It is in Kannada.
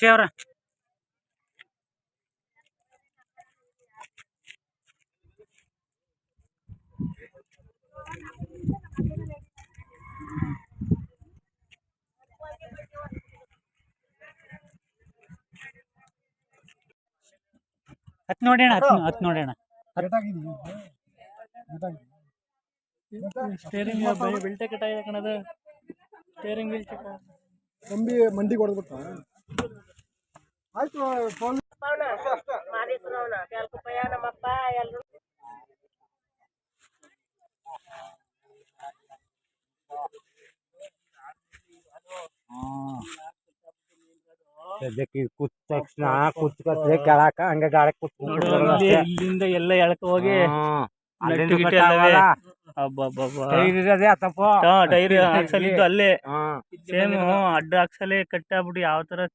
ಅವ್ರ ಹತ್ ನೋಡೋಣ ಹತ್ ನೋಡೋಣ ಸ್ಟೇರಿಂಗ್ ಬಿಲ್ಟೆ ಕಟ್ಟಾಗಿದೆ ಕಣದ ಸ್ಟೇರಿಂಗ್ ಬಿಲ್ ಚೆಕ್ ಕಂಬಿ ಮಂಡಿ ಕೊಡ್ಬಿಟ್ಟ ಆಯ್ತು ನಮ್ಮಪ್ಪ ಎಲ್ಲರೂ ಕೂತ್ ತಕ್ಷಣ ಕೂತ್ಕೊತ್ಲೆ ಕೆಳಕ ಹಂಗ ಗಾಳಿ ಇಲ್ಲಿಂದ ಎಲ್ಲ ಎಳಕ ಹೋಗಿ ಟೈರ್ ಹಾಕ್ಸಲಿದ್ದು ಅಲ್ಲೇ ಸೇಮ್ ಅಡ್ಡ ಹಾಕ್ಸಲೇ ಕಟ್ಟಾಗ್ಬಿಟ್ಟು ಯಾವ ತರ